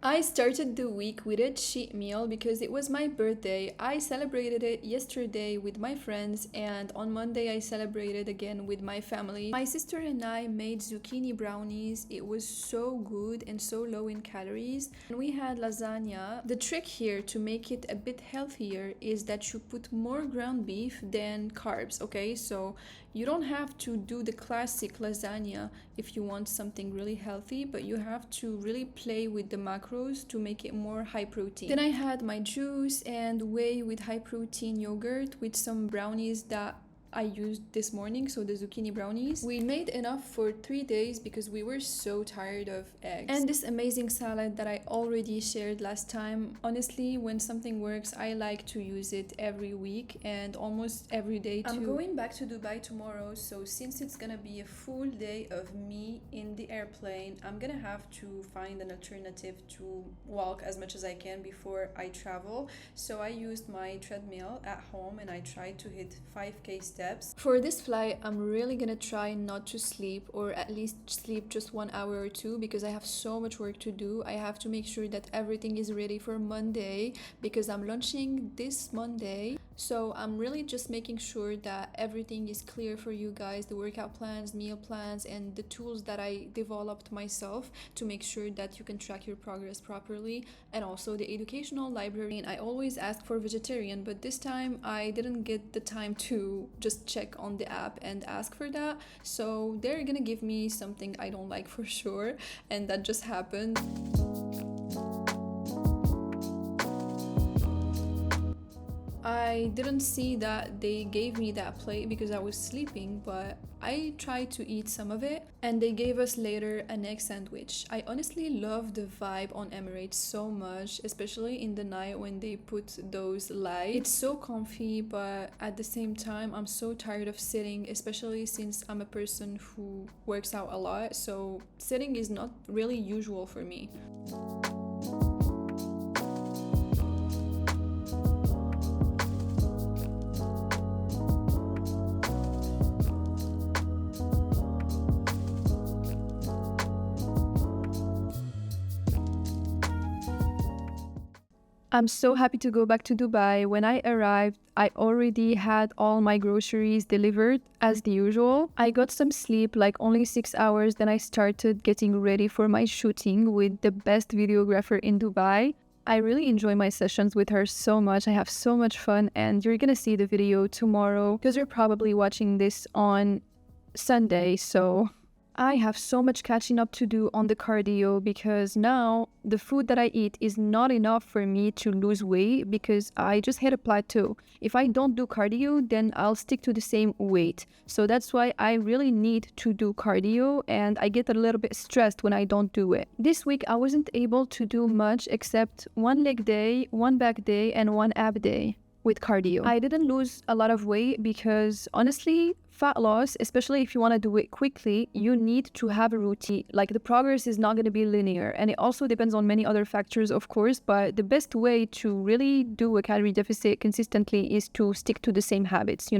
I started the week with a cheat meal because it was my birthday. I celebrated it yesterday with my friends, and on Monday I celebrated again with my family. My sister and I made zucchini brownies. It was so good and so low in calories. And we had lasagna. The trick here to make it a bit healthier is that you put more ground beef than carbs, okay? So you don't have to do the classic lasagna if you want something really healthy, but you have to really play with the macros to make it more high protein. Then I had my juice and whey with high protein yogurt with some brownies that I used this morning, so the zucchini brownies. We made enough for 3 days because we were so tired of eggs. And this amazing salad that I already shared last time. Honestly, when something works, I like to use it every week and almost every day too. I'm going back to Dubai tomorrow, so since it's gonna be a full day of me in the airplane, I'm gonna have to find an alternative to walk as much as I can before I travel. So I used my treadmill at home and I tried to hit 5k steps. For this flight, I'm really gonna try not to sleep, or at least sleep just 1 hour or two, because I have so much work to do. I have to make sure that everything is ready for Monday because I'm launching this Monday. So I'm really just making sure that everything is clear for you guys, the workout plans, meal plans, and the tools that I developed myself to make sure that you can track your progress properly, and also the educational library. And I always ask for vegetarian, but this time I didn't get the time to just check on the app and ask for that. So they're gonna give me something I don't like for sure, and that just happened. I didn't see that they gave me that plate because I was sleeping, but I tried to eat some of it, and they gave us later an egg sandwich. I honestly love the vibe on Emirates so much, especially in the night when they put those lights. It's so comfy, but at the same time, I'm so tired of sitting, especially since I'm a person who works out a lot, so sitting is not really usual for me. I'm so happy to go back to Dubai. When I arrived, I already had all my groceries delivered as the usual. I got some sleep, like only 6 hours, then I started getting ready for my shooting with the best videographer in Dubai. I really enjoy my sessions with her so much. I have so much fun, and you're gonna see the video tomorrow because you're probably watching this on Sunday, so I have so much catching up to do on the cardio because now the food that I eat is not enough for me to lose weight because I just hit a plateau. If I don't do cardio, then I'll stick to the same weight. So that's why I really need to do cardio, and I get a little bit stressed when I don't do it. This week I wasn't able to do much except one leg day, one back day, and one ab day with cardio. I didn't lose a lot of weight because honestly, fat loss, especially if you want to do it quickly, you need to have a routine. Like, the progress is not going to be linear, and it also depends on many other factors, of course, but the best way to really do a calorie deficit consistently is to stick to the same habits,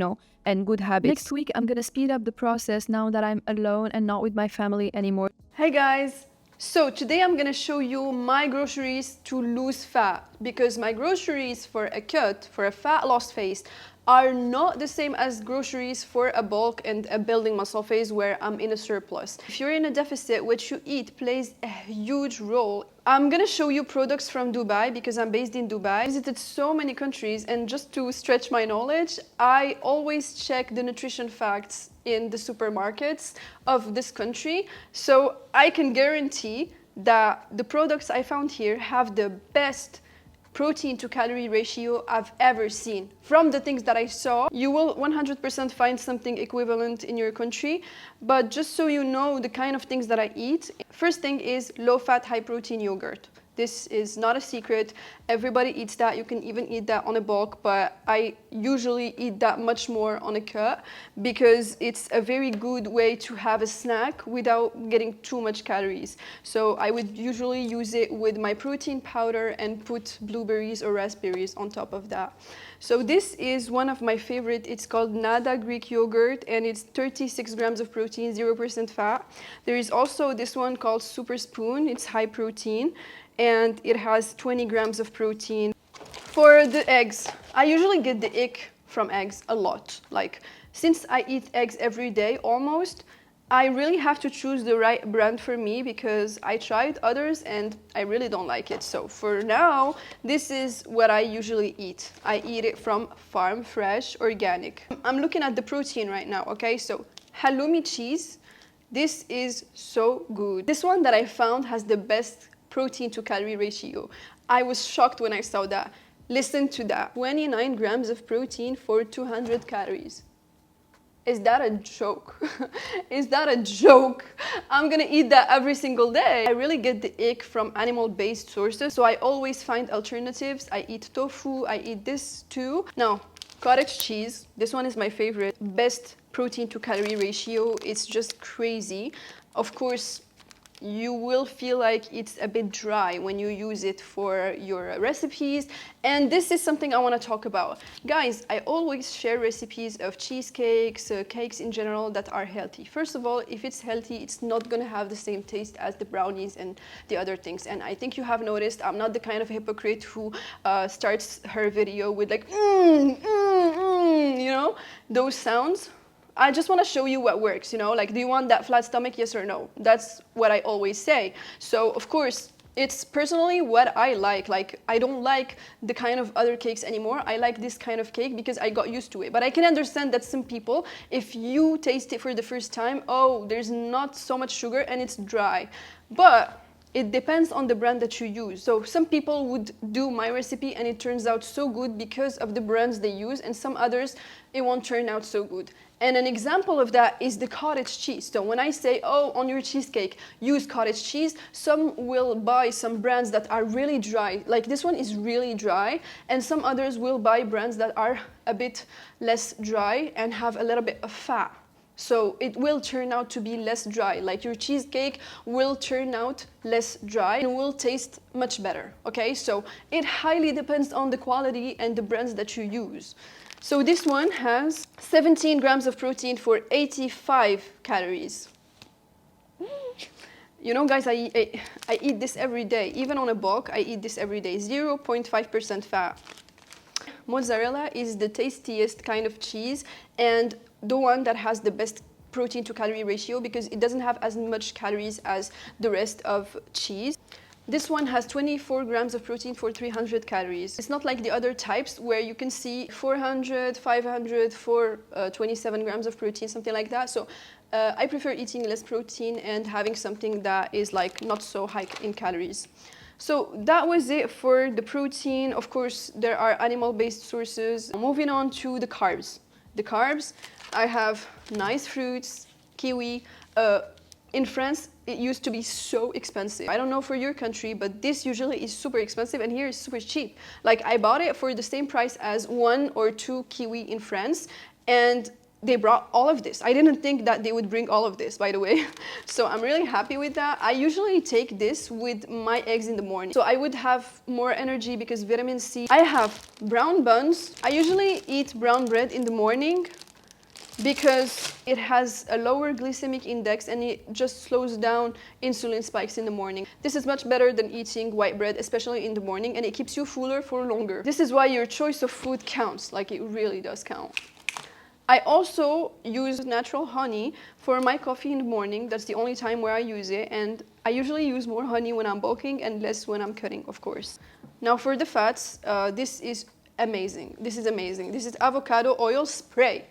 and good habits. Next week, I'm going to speed up the process now that I'm alone and not with my family anymore. Hey guys! So today I'm gonna show you my groceries to lose fat, because my groceries for a cut, for a fat loss phase, are not the same as groceries for a bulk and a building muscle phase where I'm in a surplus. If you're in a deficit, what you eat plays a huge role. I'm gonna show you products from Dubai because I'm based in Dubai. I visited so many countries, and just to stretch my knowledge, I always check the nutrition facts in the supermarkets of this country, so I can guarantee that the products I found here have the best protein to calorie ratio I've ever seen. From the things that I saw, you will 100% find something equivalent in your country, but just so you know the kind of things that I eat, first thing is low-fat, high-protein yogurt. This is not a secret. Everybody eats that. You can even eat that on a bulk, but I usually eat that much more on a cut because it's a very good way to have a snack without getting too much calories. So I would usually use it with my protein powder and put blueberries or raspberries on top of that. So this is one of my favorite. It's called Nada Greek yogurt, and it's 36 grams of protein, 0% fat. There is also this one called Super Spoon. It's high protein. and it has 20 grams of protein. For the eggs, I usually get the ick from eggs a lot. Like, since I eat eggs every day almost, I really have to choose the right brand for me because I tried others and I really don't like it. So for now, this is what I usually eat. I eat it from farm fresh organic. I'm looking at the protein right now, okay? So halloumi cheese, this is so good. This one that I found has the best protein to calorie ratio. I was shocked when I saw that. Listen to that, 29 grams of protein for 200 calories. Is that a joke? Is that a joke? I'm gonna eat that every single day. I really get the ick from animal-based sources, so I always find alternatives. I eat tofu, I eat this too. Now, cottage cheese, this one is my favorite. Best protein to calorie ratio, it's just crazy. Of course, you will feel like it's a bit dry when you use it for your recipes, and this is something I want to talk about. Guys, I always share recipes of cheesecakes, cakes in general that are healthy. First of all, if it's healthy, it's not going to have the same taste as the brownies and the other things, and I think you have noticed I'm not the kind of hypocrite who starts her video with like you know, those sounds. I just want to show you what works, you know, like, do you want that flat stomach, yes or no? That's what I always say. So, of course, it's personally what I like. Like, I don't like the kind of other cakes anymore. I like this kind of cake because I got used to it. But I can understand that some people, if you taste it for the first time, oh, there's not so much sugar and it's dry. But it depends on the brand that you use. So some people would do my recipe and it turns out so good because of the brands they use, and some others, it won't turn out so good. And an example of that is the cottage cheese. So when I say, oh, on your cheesecake, use cottage cheese, some will buy some brands that are really dry. Like, this one is really dry, and some others will buy brands that are a bit less dry and have a little bit of fat. So it will turn out to be less dry. Like, your cheesecake will turn out less dry and will taste much better, okay? So it highly depends on the quality and the brands that you use. So this one has 17 grams of protein for 85 calories. You know, guys, I eat this every day. Even on a bulk, I eat this every day. 0.5% fat. Mozzarella is the tastiest kind of cheese and the one that has the best protein to calorie ratio because it doesn't have as much calories as the rest of cheese. This one has 24 grams of protein for 300 calories. It's not like the other types where you can see 400, 500 for 27 grams of protein, something like that. So I prefer eating less protein and having something that is like not so high in calories. So that was it for the protein. Of course, there are animal-based sources. Moving on to the carbs. The carbs, I have nice fruits, kiwi. In France, it used to be so expensive. I don't know for your country, but this usually is super expensive, and here is super cheap. Like, I bought it for the same price as 1 or 2 kiwi in France, and they brought all of this. I didn't think that they would bring all of this, by the way. So I'm really happy with that. I usually take this with my eggs in the morning. So I would have more energy because vitamin C. I have brown buns. I usually eat brown bread in the morning because it has a lower glycemic index and it just slows down insulin spikes in the morning. This is much better than eating white bread, especially in the morning, and it keeps you fuller for longer. This is why your choice of food counts, like it really does count. I also use natural honey for my coffee in the morning. That's the only time where I use it, and I usually use more honey when I'm bulking and less when I'm cutting, of course. Now for the fats, this is amazing. This is amazing. This is avocado oil spray.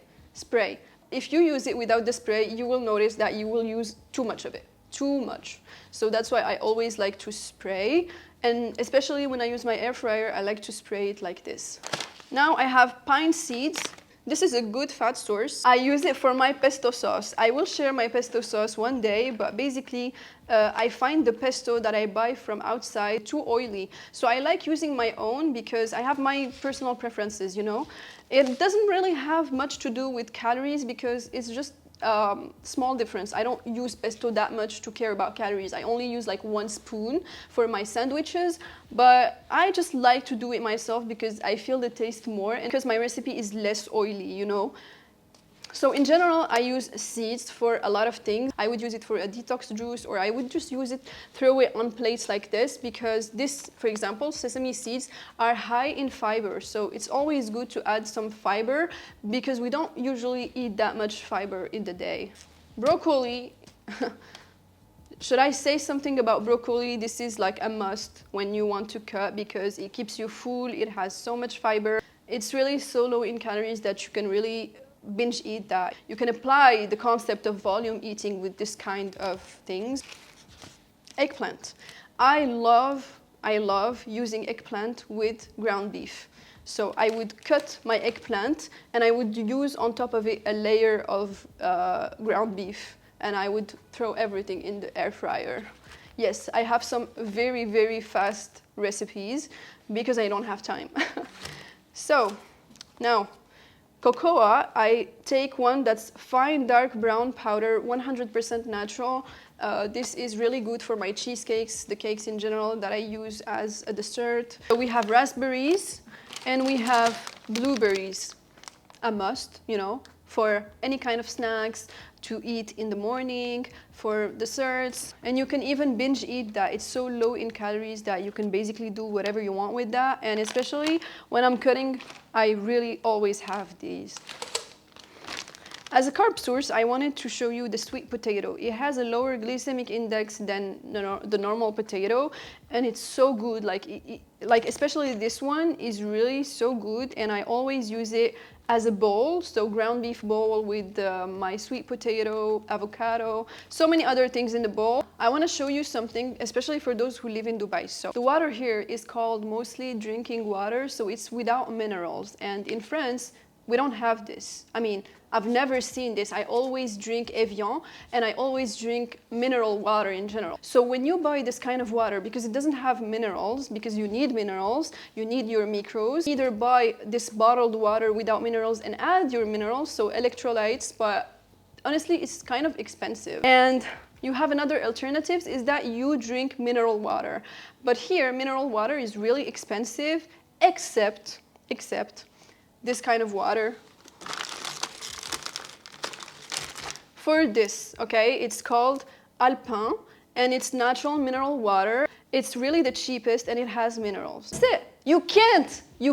If you use it without the spray, you will notice that you will use too much of it. Too much. So that's why I always like to spray, and especially when I use my air fryer, I like to spray it like this. Now I have pine seeds. This is a good fat source. I use it for my pesto sauce. I will share my pesto sauce one day, but basically I find the pesto that I buy from outside too oily. So I like using my own because I have my personal preferences, you know. It doesn't really have much to do with calories because it's just small difference. I don't use pesto that much to care about calories. I only use like 1 spoon for my sandwiches, but I just like to do it myself because I feel the taste more and because my recipe is less oily, you know. So in general, I use seeds for a lot of things. I would use it for a detox juice, or I would just use it, throw it on plates like this, because this, for example, sesame seeds are high in fiber. So it's always good to add some fiber because we don't usually eat that much fiber in the day. Broccoli. Should I say something about broccoli? This is like a must when you want to cut because it keeps you full, it has so much fiber. It's really so low in calories that you can really binge eat that. You can apply the concept of volume eating with this kind of things. Eggplant. I love using eggplant with ground beef. So I would cut my eggplant and I would use on top of it a layer of ground beef. And I would throw everything in the air fryer. Yes, I have some very, very fast recipes because I don't have time. So, now, cocoa, I take one that's fine dark brown powder, 100% natural. This is really good for my cheesecakes, the cakes in general that I use as a dessert. So we have raspberries and we have blueberries. A must, you know, for any kind of snacks, to eat in the morning, for desserts. And you can even binge eat that. It's so low in calories that you can basically do whatever you want with that. And especially when I'm cutting, I really always have these. As a carb source, I wanted to show you the sweet potato. It has a lower glycemic index than the normal potato, and it's so good. Like especially this one is really so good, and I always use it as a bowl, so ground beef bowl with my sweet potato, avocado, so many other things in the bowl. I want to show you something, especially for those who live in Dubai. So the water here is called mostly drinking water, so it's without minerals, and in France, we don't have this. I mean, I've never seen this. I always drink Evian and I always drink mineral water in general. So when you buy this kind of water, because it doesn't have minerals, because you need minerals, you need your micros, either buy this bottled water without minerals and add your minerals, so electrolytes, but honestly, it's kind of expensive. And you have another alternatives is that you drink mineral water. But here, mineral water is really expensive, except this kind of water. For this, okay, it's called Alpin, and it's natural mineral water. It's really the cheapest and it has minerals. That's it. You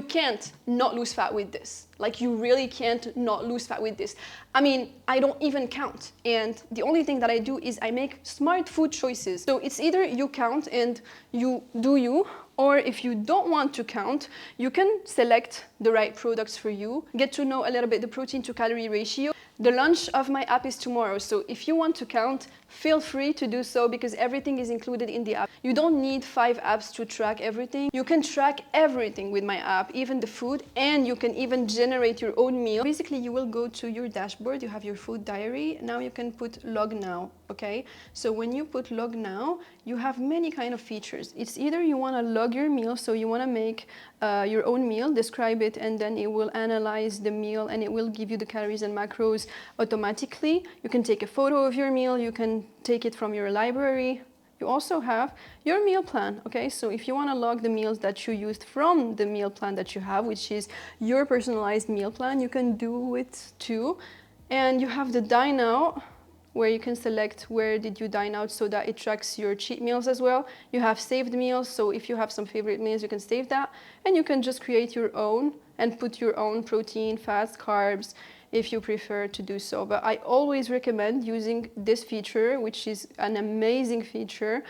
can't not lose fat with this. Like, you really can't not lose fat with this. I mean, I don't even count. And the only thing that I do is I make smart food choices. So it's either you count and you do you, or if you don't want to count, you can select the right products for you, get to know a little bit the protein to calorie ratio. The launch of my app is tomorrow, so if you want to count, feel free to do so because everything is included in the app. You don't need 5 apps to track everything. You can track everything with my app, even the food, and you can even generate your own meal. Basically, you will go to your dashboard, you have your food diary. Now you can put log now, okay? So when you put log now, you have many kind of features. It's either you want to log your meal, so you want to make your own meal, describe it, and then it will analyze the meal and it will give you the calories and macros automatically. You can take a photo of your meal, you can take it from your library. You also have your meal plan, okay? So if you want to log the meals that you used from the meal plan that you have, which is your personalized meal plan, you can do it too. And you have the dine out, where you can select where did you dine out so that it tracks your cheat meals as well. You have saved meals, so if you have some favorite meals, you can save that. And you can just create your own and put your own protein, fats, carbs, if you prefer to do so. But I always recommend using this feature, which is an amazing feature,